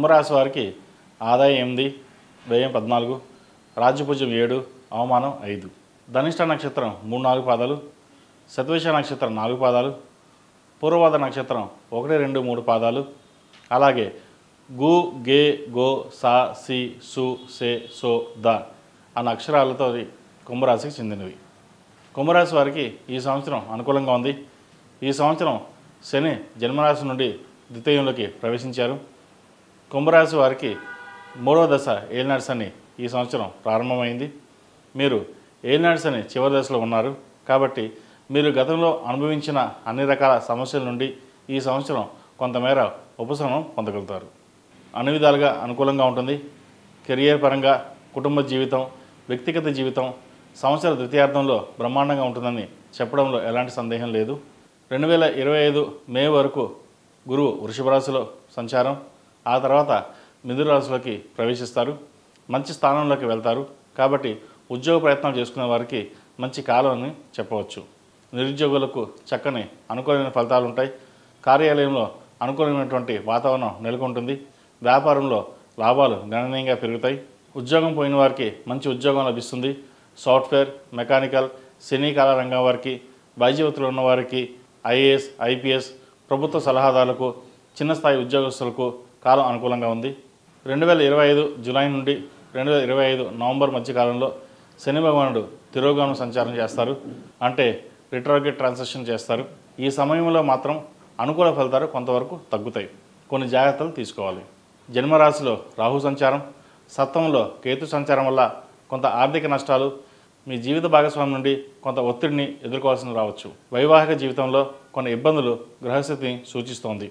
కుంభరాశి వారికి ఆదాయం 8, వ్యయం 14, రాజ్యపూజ్యం 7, అవమానం 5. ధనిష్ట నక్షత్రం 3-4 పాదాలు, శతవిష నక్షత్రం 4 పాదాలు, పూర్వభాద్ర నక్షత్రం 1, 2, 3 పాదాలు, అలాగే గు, గే, గో, సా, సి, సు, సే, సో, ద అన్న అక్షరాలతో కుంభరాశికి చెందినవి. కుంభరాశి వారికి ఈ సంవత్సరం అనుకూలంగా ఉంది. ఈ సంవత్సరం శని జన్మరాశి నుండి ద్వితీయంలోకి ప్రవేశించారు. కుంభరాశి వారికి 3వ దశ ఏలినాటి శని ఈ సంవత్సరం ప్రారంభమైంది. మీరు ఏలినాటి శని చివరి దశలో ఉన్నారు కాబట్టి మీరు గతంలో అనుభవించిన అన్ని రకాల సమస్యల నుండి ఈ సంవత్సరం కొంతమేర ఉపశమనం పొందగలుగుతారు. అన్ని విధాలుగా అనుకూలంగా ఉంటుంది. కెరియర్ పరంగా, కుటుంబ జీవితం, వ్యక్తిగత జీవితం సంవత్సర ద్వితీయార్థంలో బ్రహ్మాండంగా ఉంటుందని చెప్పడంలో ఎలాంటి సందేహం లేదు. 2025 మే వరకు గురువు వృషభ రాశిలో సంచారం, ఆ తర్వాత మిథున రాశిలోకి ప్రవేశిస్తారు. మంచి స్థానంలోకి వెళ్తారు కాబట్టి ఉద్యోగ ప్రయత్నాలు చేసుకునే వారికి మంచి కాలం అని చెప్పవచ్చు. నిరుద్యోగులకు చక్కని అనుకూలమైన ఫలితాలు ఉంటాయి. కార్యాలయంలో అనుకూలమైనటువంటి వాతావరణం నెలకొంటుంది. వ్యాపారంలో లాభాలు గణనీయంగా పెరుగుతాయి. ఉద్యోగం పోయిన వారికి మంచి ఉద్యోగం లభిస్తుంది. సాఫ్ట్వేర్, మెకానికల్, సినీ కళా రంగం వారికి, వైద్యవృత్తిలో ఉన్నవారికి, ఐఏఎస్, ఐపీఎస్, ప్రభుత్వ సలహాదారులకు, చిన్న స్థాయి ఉద్యోగస్తులకు కాలం అనుకూలంగా ఉంది. 2025 జూలై నుండి 2025 నవంబర్ మధ్యకాలంలో శని భగవానుడు తిరోగమన సంచారం చేస్తారు. అంటే రిట్రోగ్రేడ్ ట్రాన్సిషన్ చేస్తారు. ఈ సమయంలో మాత్రం అనుకూల ఫలితాలు కొంతవరకు తగ్గుతాయి. కొన్ని జాగ్రత్తలు తీసుకోవాలి. జన్మరాశిలో రాహు సంచారం, సప్తమంలో కేతు సంచారం వల్ల కొంత ఆర్థిక నష్టాలు, మీ జీవిత భాగస్వామి నుండి కొంత ఒత్తిడిని ఎదుర్కోవాల్సి రావచ్చు. వైవాహిక జీవితంలో కొన్ని ఇబ్బందులు గ్రహస్థితిని సూచిస్తోంది.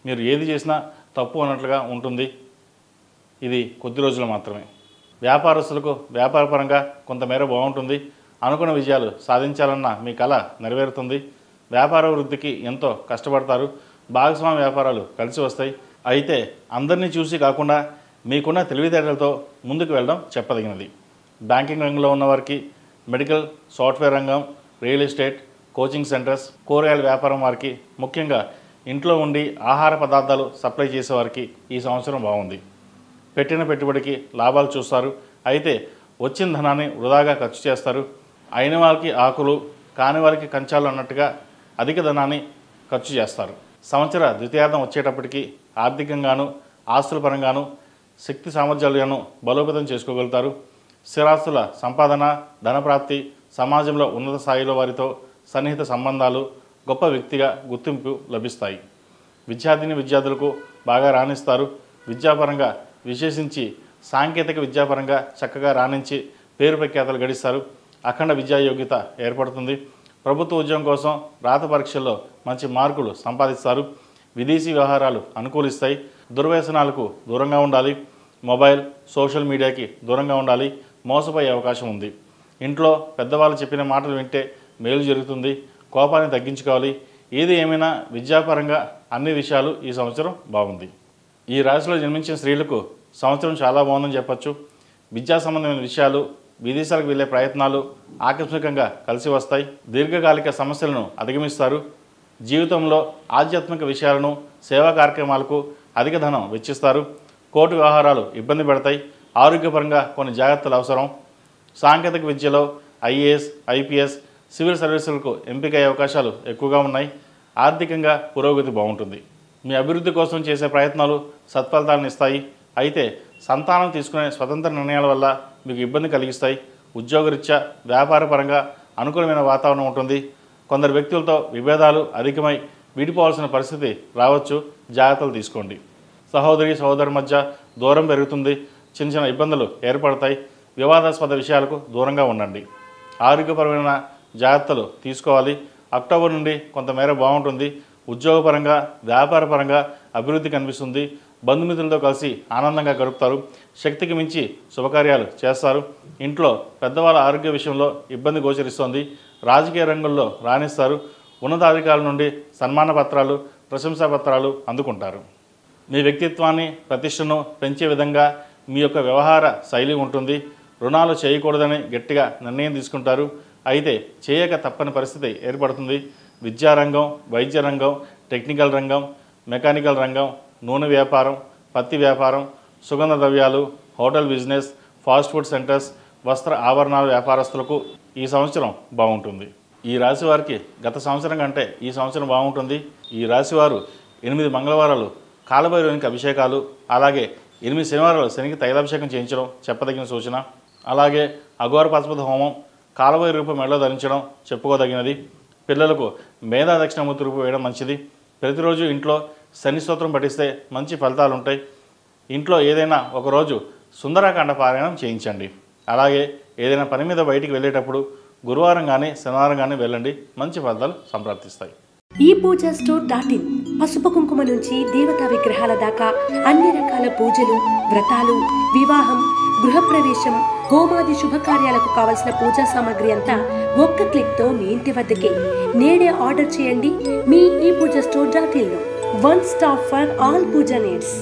మీరు ఏది చేసినా తప్పు అన్నట్లుగా ఉంటుంది. ఇది కొద్ది రోజులు మాత్రమే. వ్యాపారస్తులకు వ్యాపారపరంగా కొంతమేర బాగుంటుంది. అనుకున్న విజయాలు సాధించాలన్న మీ కళ నెరవేరుతుంది. వ్యాపార వృద్ధికి ఎంతో కష్టపడతారు. భాగస్వామి వ్యాపారాలు కలిసి వస్తాయి. అయితే అందరినీ చూసి కాకుండా మీకున్న తెలివితేటలతో ముందుకు వెళ్ళడం చెప్పదగినది. బ్యాంకింగ్ రంగంలో ఉన్నవారికి, మెడికల్, సాఫ్ట్వేర్ రంగం, రియల్ ఎస్టేట్, కోచింగ్ సెంటర్స్, కూరగాయల వ్యాపారం వారికి, ముఖ్యంగా ఇంట్లో ఉండి ఆహార పదార్థాలు సప్లై చేసేవారికి ఈ సంవత్సరం బాగుంది. పెట్టిన పెట్టుబడికి లాభాలు చూస్తారు. అయితే వచ్చిన ధనాన్ని వృధాగా ఖర్చు చేస్తారు. అయిన వారికి ఆకులు, కాని వారికి కంచాలు అన్నట్టుగా అధిక ధనాన్ని ఖర్చు చేస్తారు. సంవత్సర ద్వితీయార్థం వచ్చేటప్పటికి ఆర్థికంగాను, ఆస్తుల పరంగాను శక్తి సామర్థ్యాలను బలోపేతం చేసుకోగలుగుతారు. స్థిరాస్తుల సంపాదన, ధనప్రాప్తి, సమాజంలో ఉన్నత స్థాయిలో వారితో సన్నిహిత సంబంధాలు, గొప్ప వ్యక్తిగా గుర్తింపు లభిస్తాయి. విద్యార్థులకు బాగా రాణిస్తారు. విద్యాపరంగా విశేషించి సాంకేతిక విద్యాపరంగా చక్కగా రాణించి పేరు ప్రఖ్యాతలు గడిస్తారు. అఖండ విద్యా యోగ్యత ఏర్పడుతుంది. ప్రభుత్వ ఉద్యోగం కోసం రాత పరీక్షల్లో మంచి మార్కులు సంపాదిస్తారు. విదేశీ వ్యవహారాలు అనుకూలిస్తాయి. దుర్వ్యసనాలకు దూరంగా ఉండాలి. మొబైల్, సోషల్ మీడియాకి దూరంగా ఉండాలి. మోసపోయే అవకాశం ఉంది. ఇంట్లో పెద్దవాళ్ళు చెప్పిన మాటలు వింటే మేలు జరుగుతుంది. కోపాన్ని తగ్గించుకోవాలి. ఏది ఏమైనా విద్యాపరంగా అన్ని విషయాలు ఈ సంవత్సరం బాగుంది. ఈ రాశిలో జన్మించిన స్త్రీలకు సంవత్సరం చాలా బాగుందని చెప్పచ్చు. విద్యా సంబంధమైన విషయాలు, విదేశాలకు వెళ్ళే ప్రయత్నాలు ఆకస్మికంగా కలిసి వస్తాయి. దీర్ఘకాలిక సమస్యలను అధిగమిస్తారు. జీవితంలో ఆధ్యాత్మిక విషయాలను, సేవా కార్యక్రమాలకు అధిక ధనం వెచ్చిస్తారు. కోర్టు వ్యవహారాలు ఇబ్బంది పెడతాయి. ఆరోగ్యపరంగా కొన్ని జాగ్రత్తలు అవసరం. సాంకేతిక విద్యలో ఐఏఎస్, ఐపీఎస్, సివిల్ సర్వీసులకు ఎంపికయ్యే అవకాశాలు ఎక్కువగా ఉన్నాయి. ఆర్థికంగా పురోగతి బాగుంటుంది. మీ అభివృద్ధి కోసం చేసే ప్రయత్నాలు సత్ఫలితాలను ఇస్తాయి. అయితే సంతానం తీసుకునే స్వతంత్ర నిర్ణయాల వల్ల మీకు ఇబ్బంది కలిగిస్తాయి. ఉద్యోగరీత్యా, వ్యాపారపరంగా అనుకూలమైన వాతావరణం ఉంటుంది. కొందరు వ్యక్తులతో విభేదాలు అధికమై విడిపోవాల్సిన పరిస్థితి రావచ్చు. జాగ్రత్తలు తీసుకోండి. సహోదరి మధ్య దూరం పెరుగుతుంది. చిన్న చిన్న ఇబ్బందులు ఏర్పడతాయి. వివాదాస్పద విషయాలకు దూరంగా ఉండండి. ఆరోగ్యపరమైన జాగ్రత్తలు తీసుకోవాలి. అక్టోబర్ నుండి కొంతమేర బాగుంటుంది. ఉద్యోగపరంగా, వ్యాపారపరంగా అభివృద్ధి కనిపిస్తుంది. బంధుమిత్రులతో కలిసి ఆనందంగా గడుపుతారు. శక్తికి మించి శుభకార్యాలు చేస్తారు. ఇంట్లో పెద్దవాళ్ళ ఆరోగ్య విషయంలో ఇబ్బంది గోచరిస్తోంది. రాజకీయ రంగంలో రాణిస్తారు. ఉన్నతాధికారుల నుండి సన్మాన పత్రాలు, ప్రశంసా పత్రాలు అందుకుంటారు. మీ వ్యక్తిత్వాన్ని, ప్రతిష్టను పెంచే విధంగా మీ యొక్క వ్యవహార శైలి ఉంటుంది. రుణాలు చేయకూడదని గట్టిగా నిర్ణయం తీసుకుంటారు. అయితే చేయక తప్పని పరిస్థితి ఏర్పడుతుంది. విద్యారంగం, వైద్య రంగం, టెక్నికల్ రంగం, మెకానికల్ రంగం, నూనె వ్యాపారం, పత్తి వ్యాపారం, సుగంధ ద్రవ్యాలు, hotel business, fast food centres, వస్త్ర ఆభరణాల వ్యాపారస్తులకు ఈ సంవత్సరం బాగుంటుంది. ఈ రాశి వారికి గత సంవత్సరం కంటే ఈ సంవత్సరం బాగుంటుంది. ఈ రాశివారు 8 మంగళవారాలు కాలభైరవునికి అభిషేకాలు, అలాగే 8 శనివారాలు శనికి తైలాభిషేకం చేయించడం చెప్పదగిన సూచన. అలాగే అఘోర పాశుపత హోమం, కాలభైరవ రూపం మెడలో ధరించడం చెప్పుకోదగినది. పిల్లలకు మేధా దక్షిణామూర్తి రూపం వేయడం మంచిది. ప్రతిరోజు ఇంట్లో శని స్తోత్రం పఠిస్తే మంచి ఫలితాలు ఉంటాయి. ఇంట్లో ఏదైనా ఒకరోజు సుందరాకాండ పారాయణం చేయించండి. అలాగే ఏదైనా పని మీద బయటికి వెళ్ళేటప్పుడు గురువారం కానీ శనివారం కానీ వెళ్ళండి, మంచి ఫలితాలు సంప్రాప్తిస్తాయి. ePoojaStore.in పసుపు కుంకుమ నుంచి దేవతా విగ్రహాల దాకా అన్ని రకాల పూజలు, వ్రతాలు, వివాహం, గృహప్రవేశం, హోమాది శుభకార్యాలకు కావలసిన పూజా సామాగ్రి అంతా ఒక్క క్లిక్తో మీ ఇంటి వద్దకే. నేడే ఆర్డర్ చేయండి మీ ePoojaStore.in లో. One stop for all puja needs.